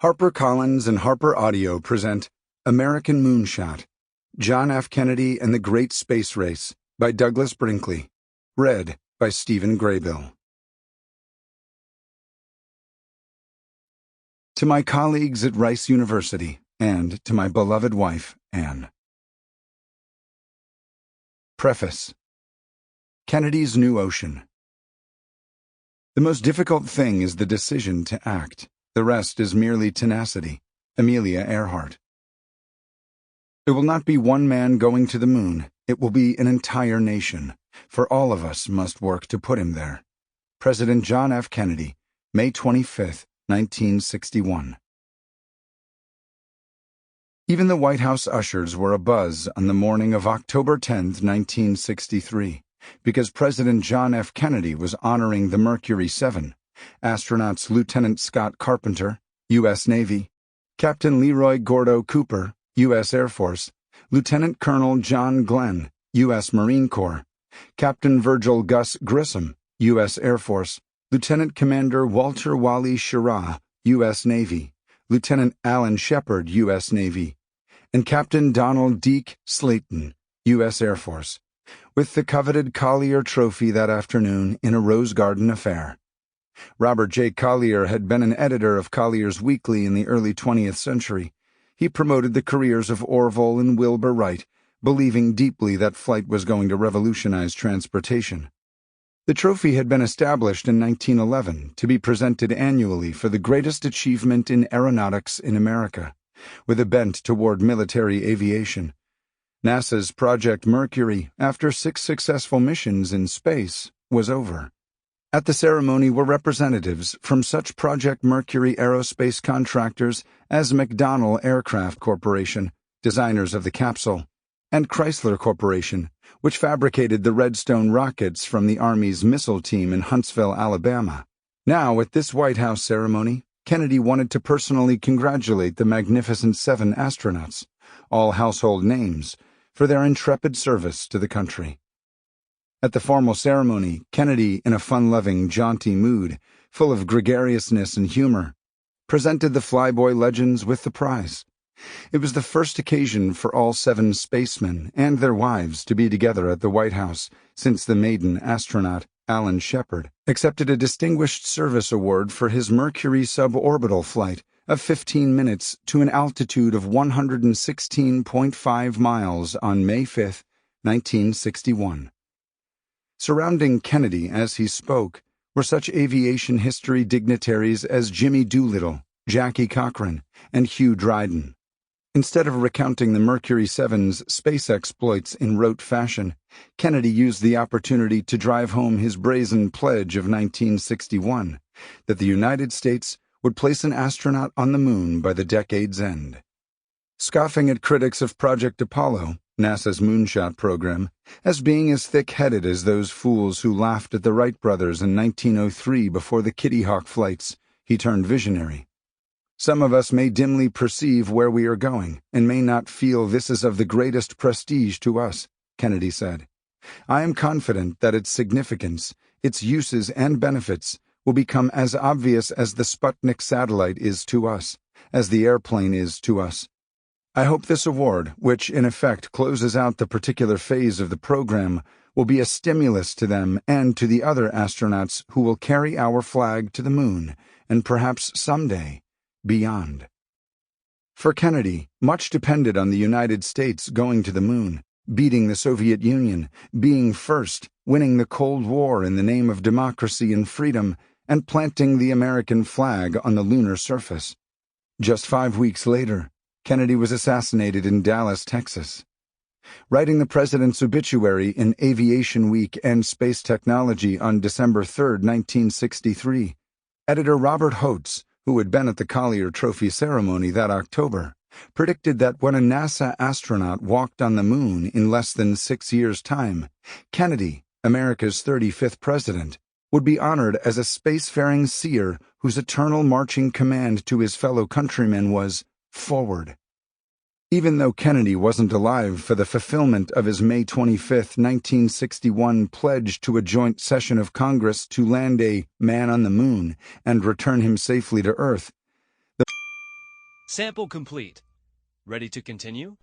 HarperCollins and Harper Audio present American Moonshot, John F. Kennedy and the Great Space Race by Douglas Brinkley, read by Stephen Graybill. To my colleagues at Rice University and to my beloved wife, Anne. Preface. Kennedy's New Ocean. The most difficult thing is the decision to act. The rest is merely tenacity. Amelia Earhart. It will not be one man going to the moon. It will be an entire nation, for all of us must work to put him there. President John F. Kennedy, May 25, 1961. Even the White House ushers were abuzz on the morning of October 10, 1963, because President John F. Kennedy was honoring the Mercury 7, astronauts Lieutenant Scott Carpenter, U.S. Navy, Captain Leroy Gordo Cooper, U.S. Air Force, Lieutenant Colonel John Glenn, U.S. Marine Corps, Captain Virgil Gus Grissom, U.S. Air Force, Lieutenant Commander Walter Wally Schirra, U.S. Navy, Lieutenant Alan Shepard, U.S. Navy, and Captain Donald Deke Slayton, U.S. Air Force, with the coveted Collier Trophy that afternoon in a Rose Garden affair. Robert J. Collier had been an editor of Collier's Weekly in the early 20th century. He promoted the careers of Orville and Wilbur Wright, believing deeply that flight was going to revolutionize transportation. The trophy had been established in 1911 to be presented annually for the greatest achievement in aeronautics in America, with a bent toward military aviation. NASA's Project Mercury, after 6 successful missions in space, was over. At the ceremony were representatives from such Project Mercury aerospace contractors as McDonnell Aircraft Corporation, designers of the capsule, and Chrysler Corporation, which fabricated the Redstone rockets from the Army's missile team in Huntsville, Alabama. Now, at this White House ceremony, Kennedy wanted to personally congratulate the Magnificent 7 astronauts, all household names, for their intrepid service to the country. At the formal ceremony, Kennedy, in a fun-loving, jaunty mood, full of gregariousness and humor, presented the Flyboy legends with the prize. It was the first occasion for all 7 spacemen and their wives to be together at the White House since the maiden astronaut, Alan Shepard, accepted a Distinguished Service Award for his Mercury suborbital flight of 15 minutes to an altitude of 116.5 miles on May 5, 1961. Surrounding Kennedy as he spoke were such aviation history dignitaries as Jimmy Doolittle, Jackie Cochran, and Hugh Dryden. Instead of recounting the Mercury 7's space exploits in rote fashion, Kennedy used the opportunity to drive home his brazen pledge of 1961, that the United States would place an astronaut on the moon by the decade's end. Scoffing at critics of Project Apollo, NASA's Moonshot program, as being as thick-headed as those fools who laughed at the Wright brothers in 1903 before the Kitty Hawk flights, he turned visionary. Some of us may dimly perceive where we are going, and may not feel this is of the greatest prestige to us, Kennedy said. I am confident that its significance, its uses and benefits, will become as obvious as the Sputnik satellite is to us, as the airplane is to us. I hope this award, which in effect closes out the particular phase of the program, will be a stimulus to them and to the other astronauts who will carry our flag to the moon, and perhaps someday, beyond. For Kennedy, much depended on the United States going to the moon, beating the Soviet Union, being first, winning the Cold War in the name of democracy and freedom, and planting the American flag on the lunar surface. Just 5 weeks later, Kennedy was assassinated in Dallas, Texas. Writing the president's obituary in Aviation Week and Space Technology on December 3, 1963, editor Robert Holtz, who had been at the Collier Trophy ceremony that October, predicted that when a NASA astronaut walked on the moon in less than 6 years' time, Kennedy, America's 35th president, would be honored as a spacefaring seer whose eternal marching command to his fellow countrymen was, "Forward." Even though Kennedy wasn't alive for the fulfillment of his May 25, 1961 pledge to a joint session of Congress to land a man on the moon and return him safely to Earth, the Sample complete. Ready to continue?